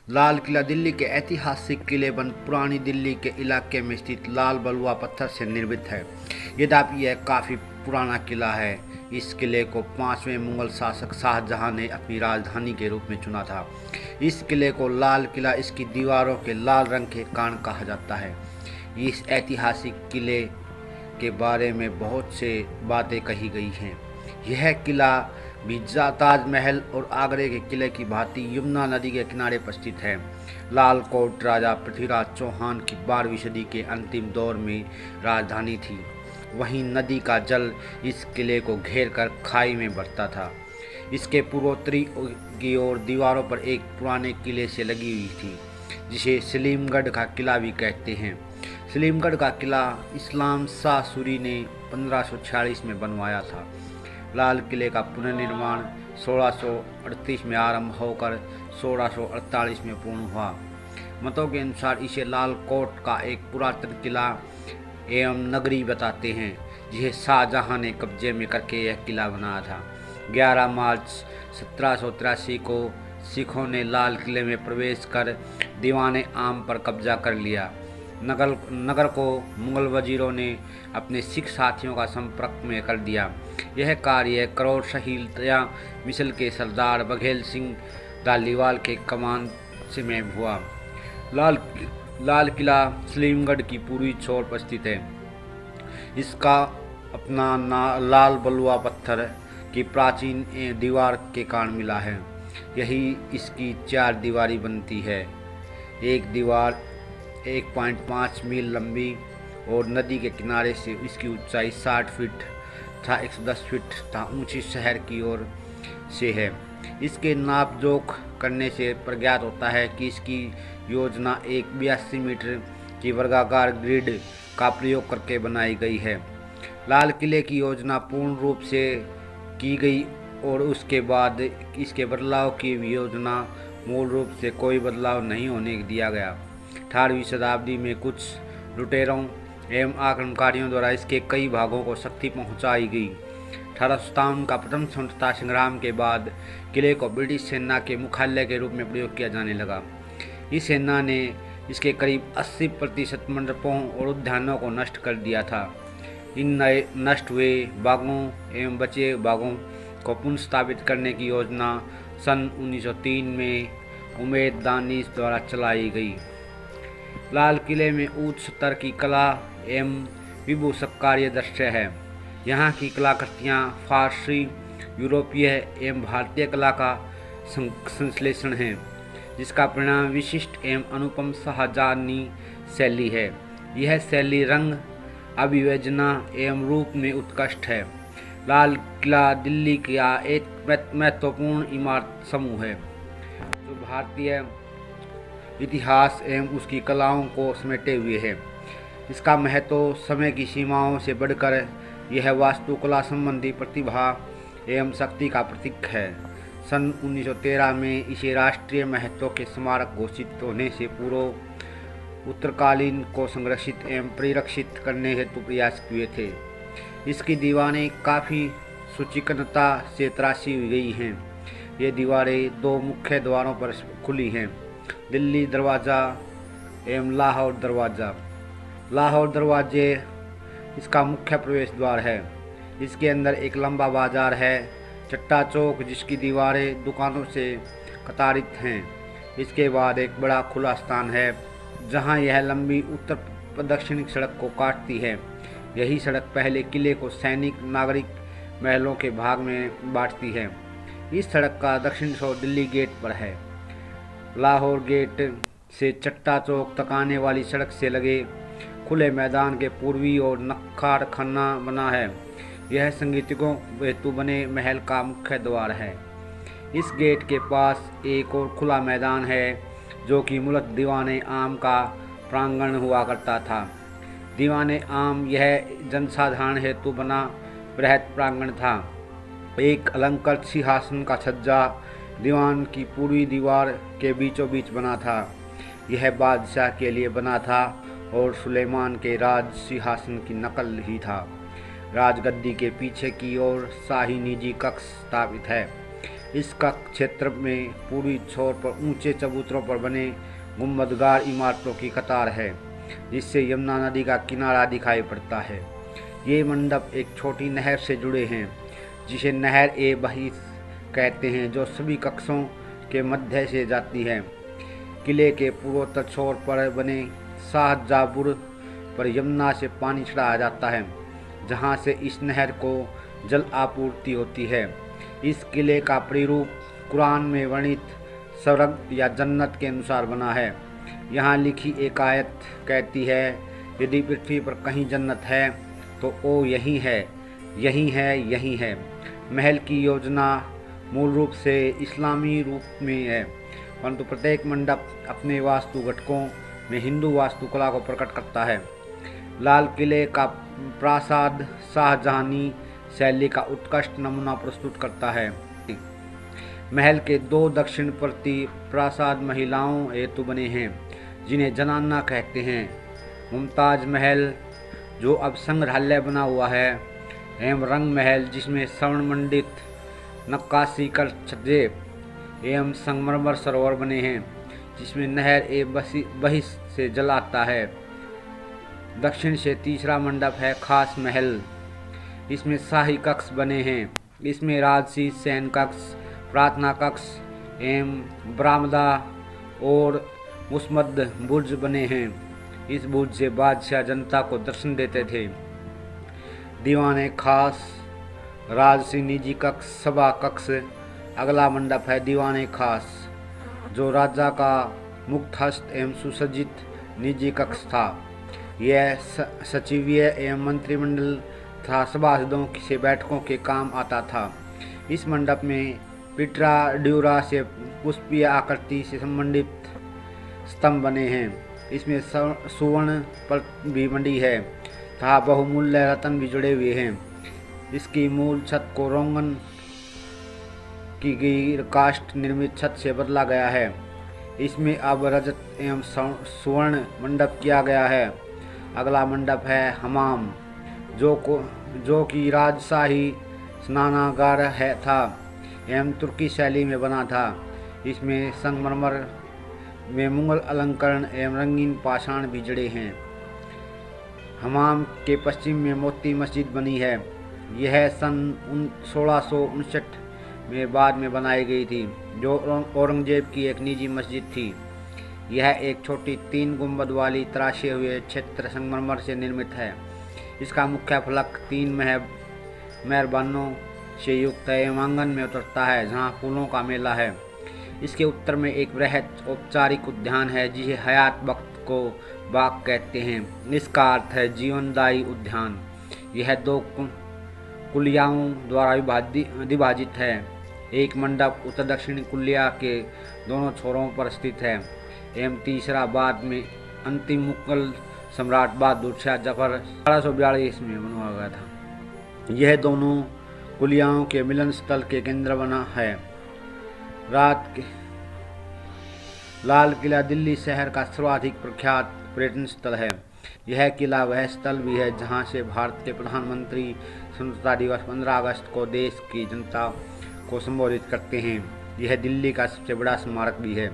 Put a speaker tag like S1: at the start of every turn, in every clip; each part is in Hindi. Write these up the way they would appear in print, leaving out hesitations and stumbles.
S1: लाल किला दिल्ली के ऐतिहासिक किलेबंद पुरानी दिल्ली के इलाके में स्थित लाल बलुआ पत्थर से निर्मित है। यद्यपि यह काफ़ी पुराना किला है। इस किले को 5वें मुगल शासक शाहजहां ने अपनी राजधानी के रूप में चुना था। इस किले को लाल किला इसकी दीवारों के लाल रंग के कारण कहा जाता है। इस ऐतिहासिक किले के बारे में बहुत से बातें कही गई हैं। यह किला भी ताजमहल और आगरे के किले की भांति यमुना नदी के किनारे पर स्थित है। लाल कोट राजा पृथ्वीराज चौहान की 12वीं सदी के अंतिम दौर में राजधानी थी। वहीं नदी का जल इस किले को घेर कर खाई में भरता था। इसके पूर्वोत्तरी की ओर दीवारों पर एक पुराने किले से लगी हुई थी, जिसे सलीमगढ़ का किला भी कहते हैं। सलीमगढ़ का किला इस्लाम शाह सूरी ने 1546 में बनवाया था। लाल किले का पुनर्निर्माण 1638 में आरंभ होकर 1648 में पूर्ण हुआ। मतों के अनुसार इसे लाल कोट का एक पुरातन किला एवं नगरी बताते हैं, जिसे शाहजहां ने कब्जे में करके यह किला बनाया था। 11 मार्च 1783 को सिखों ने लाल किले में प्रवेश कर दीवाने आम पर कब्जा कर लिया। नगर को मुगल वजीरों ने अपने सिख साथियों का संपर्क में कर दिया। यह कार्य करोड़ शहीद या मिसल के सरदार बघेल सिंह धालीवाल के कमान से में हुआ। लाल किला सलीमगढ़ की पूर्वी छोर पर स्थित है। इसका अपना लाल बलुआ पत्थर की प्राचीन दीवार के कारण मिला है। यही इसकी 4 दीवारी बनती है। एक दीवार 1.5 मील लंबी और नदी के किनारे से इसकी ऊंचाई 60 फीट तथा 110 फीट तथा ऊंची शहर की ओर से है। इसके नाप जोख करने से प्रज्ञात होता है कि इसकी योजना एक 82 मीटर की वर्गाकार ग्रिड का प्रयोग करके बनाई गई है। लाल किले की योजना पूर्ण रूप से की गई और उसके बाद इसके बदलाव की योजना मूल रूप से कोई बदलाव नहीं होने दिया गया। 18वीं शताब्दी में कुछ लुटेरों एवं आक्रमणकारियों द्वारा इसके कई भागों को शक्ति पहुंचाई गई। 1857 का प्रथम स्वतंत्रता संग्राम के बाद किले को ब्रिटिश सेना के मुख्यालय के रूप में प्रयोग किया जाने लगा। इस सेना ने इसके करीब 80% मंडपों और उद्यानों को नष्ट कर दिया था। इन नए नष्ट हुए बागों एवं बचे बागों को पुनर्स्थापित करने की योजना सन 1903 में उमेद दानिश द्वारा चलाई गई। लाल किले में उच्च स्तर की कला एवं विभूषक कार्य दृश्य है। यहाँ की कलाकृतियाँ फारसी, यूरोपीय एवं भारतीय कला का संश्लेषण है, जिसका परिणाम विशिष्ट एवं अनुपम शाहजहानी शैली है। यह शैली रंग, अभिव्यंजना एवं रूप में उत्कृष्ट है। लाल किला दिल्ली का एक महत्वपूर्ण इमारत समूह है, जो भारतीय इतिहास एवं उसकी कलाओं को समेटे हुए है। इसका महत्व समय की सीमाओं से बढ़कर यह वास्तुकला संबंधी प्रतिभा एवं शक्ति का प्रतीक है। सन 1913 में इसे राष्ट्रीय महत्व के स्मारक घोषित होने से पूर्व उत्तरकालीन को संरक्षित एवं परिरक्षित करने हेतु प्रयास किए थे। इसकी दीवारें काफ़ी सुचिकनता से तराशी गई हैं। ये दीवारें 2 मुख्य द्वारों पर खुली हैं, दिल्ली दरवाज़ा एवं लाहौर दरवाज़ा। लाहौर दरवाजे इसका मुख्य प्रवेश द्वार है। इसके अंदर एक लंबा बाजार है, चट्टा चौक, जिसकी दीवारें दुकानों से कतारित हैं। इसके बाद एक बड़ा खुला स्थान है, जहां यह लंबी उत्तर दक्षिणी सड़क को काटती है। यही सड़क पहले किले को सैनिक नागरिक महलों के भाग में बांटती है। इस सड़क का दक्षिण छोर दिल्ली गेट पर है। लाहौर गेट से चट्टा चौक तक आने वाली सड़क से लगे खुले मैदान के पूर्वी ओर नक्खार खाना बना है। यह संगीतकों हेतु बने महल का मुख्य द्वार है। इस गेट के पास एक और खुला मैदान है, जो कि मूलत दीवाने आम का प्रांगण हुआ करता था। दीवाने आम यह जनसाधारण हेतु बना बृहद प्रांगण था। एक अलंकृत सिंहासन का छज्जा दीवान की पूर्वी दीवार के बीचों बीच बना था। यह बादशाह के लिए बना था और सुलेमान के राज सिंहासन की नकल ही था। राजगद्दी के पीछे की ओर शाही निजी कक्ष स्थापित है। इसका क्षेत्र में पूर्वी छोर पर ऊंचे चबूतरों पर बने गुंबदगार इमारतों की कतार है, जिससे यमुना नदी का किनारा दिखाई पड़ता है। ये मंडप एक छोटी नहर से जुड़े हैं, जिसे नहर ए बहीस कहते हैं, जो सभी कक्षों के मध्य से जाती है। किले के पूर्वोत्तर छोर पर बने शाहजहांपुर पर यमुना से पानी चढ़ाया जाता है, जहाँ से इस नहर को जल आपूर्ति होती है। इस किले का प्रतिरूप कुरान में वर्णित स्वर्ग या जन्नत के अनुसार बना है। यहाँ लिखी एक आयत कहती है, यदि पृथ्वी पर कहीं जन्नत है तो वो यही है, यही है, यही है। महल की योजना मूल रूप से इस्लामी रूप में है, परंतु प्रत्येक मंडप अपने वास्तु घटकों में हिंदू वास्तुकला को प्रकट करता है। लाल किले का प्रासाद शाहजहानी शैली का उत्कृष्ट नमूना प्रस्तुत करता है। महल के दो दक्षिणवर्ती प्रासाद महिलाओं हेतु बने हैं, जिन्हें जनाना कहते हैं। मुमताज महल, जो अब संग्रहालय बना हुआ है, एवं रंग महल, जिसमें स्वर्ण मंडित नक्काशी कर छज्जे एवं संगमरमर सरोवर बने हैं, जिसमें नहर ए बहिस से जल आता है। दक्षिण से तीसरा मंडप है खास महल, इसमें शाही कक्ष बने हैं। इसमें राजसी शयन कक्ष, प्रार्थना कक्ष एवं बरामदा और मुस्मद बुर्ज बने हैं। इस बुर्ज से बादशाह जनता को दर्शन देते थे। दीवाने खास, राजसी निजी कक्ष, सभा कक्ष। अगला मंडप है दीवाने खास, जो राजा का मुक्तहस्त एवं सुसज्जित निजी कक्ष था। यह सचिवीय एवं मंत्रिमंडल तथा सभासदों से बैठकों के काम आता था। इस मंडप में पिटरा ड्यूरा से पुष्पीय आकृति से संबंधित स्तंभ बने हैं। इसमें सुवर्ण पर भी मंडी है तथा बहुमूल्य रत्न भी जुड़े हुए हैं। इसकी मूल छत को रोंगन की गई काष्ठ निर्मित छत से बदला गया है। इसमें अब रजत एवं स्वर्ण मंडप किया गया है। अगला मंडप है हमाम, जो कि राजशाही स्नानागार था एवं तुर्की शैली में बना था। इसमें संगमरमर में मुगल अलंकरण एवं रंगीन पाषाण भी जड़े हैं। हमाम के पश्चिम में मोती मस्जिद बनी है। यह सन 1659 में बाद में बनाई गई थी, जो औरंगजेब की एक निजी मस्जिद थी। यह एक छोटी 3 गुंबद वाली तराशे हुए क्षेत्र संगमरमर से निर्मित है। इसका मुख्य फलक 3 मेहरबानों से युक्त एवं आंगन में उतरता है, जहाँ फूलों का मेला है। इसके उत्तर में एक बृहद औपचारिक उद्यान है, जिसे हयात वक्त को बाग कहते हैं। इसका अर्थ है जीवनदायी उद्यान। यह 2 कुलियाओं द्वारा विभाजित है। एक मंडप उत्तर दक्षिण कुलिया के दोनों छोरों पर स्थित है एवं तीसरा बाद में अंतिम मुगल सम्राट बहादुर शाह जफर 1842 में बनवाया गया था। यह दोनों कुलियाओं के मिलन स्थल के केंद्र बना है। लाल किला दिल्ली शहर का सर्वाधिक प्रख्यात पर्यटन स्थल है। यह किला वह स्थल भी है जहां से भारत के प्रधानमंत्री स्वतंत्रता दिवस 15 अगस्त को देश की जनता को संबोधित करते हैं। यह दिल्ली का सबसे बड़ा स्मारक भी है।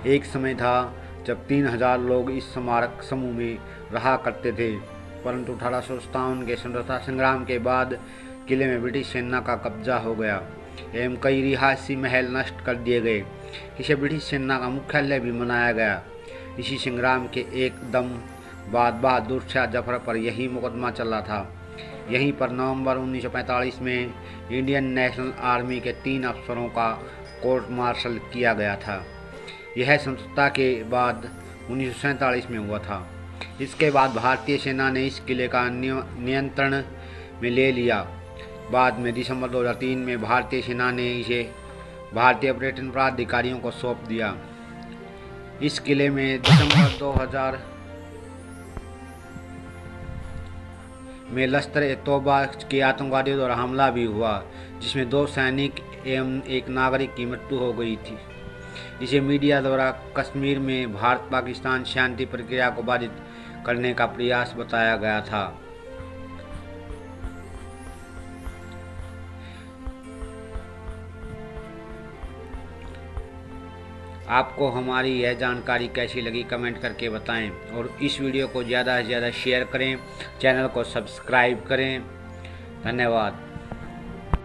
S1: एक समय था जब 3000 लोग इस स्मारक समूह में रहा करते थे, परंतु 1857 के स्वतंत्रता संग्राम के बाद किले में ब्रिटिश सेना का कब्जा हो गया एवं कई रिहायशी महल नष्ट कर दिए गए। इसे ब्रिटिश सेना का मुख्यालय भी बनाया गया। इसी संग्राम के एकदम बाद बहादुर शाह जफर पर यही मुकदमा चला था। यहीं पर नवंबर 1945 में इंडियन नेशनल आर्मी के 3 अफसरों का कोर्ट मार्शल किया गया था। यह स्वतंत्रता के बाद 1947 में हुआ था। इसके बाद भारतीय सेना ने इस किले का नियंत्रण में ले लिया। बाद में दिसंबर 2003 में भारतीय सेना ने इसे भारतीय पर्यटन प्राधिकारियों को सौंप दिया। इस किले में दिसंबर 2000 में लश्कर-ए-तौबा के आतंकवादियों द्वारा हमला भी हुआ, जिसमें 2 सैनिक एवं 1 नागरिक की मृत्यु हो गई थी। इसे मीडिया द्वारा कश्मीर में भारत पाकिस्तान शांति प्रक्रिया को बाधित करने का प्रयास बताया गया था। आपको हमारी यह जानकारी कैसी लगी कमेंट करके बताएं और इस वीडियो को ज़्यादा से ज़्यादा शेयर करें, चैनल को सब्सक्राइब करें। धन्यवाद।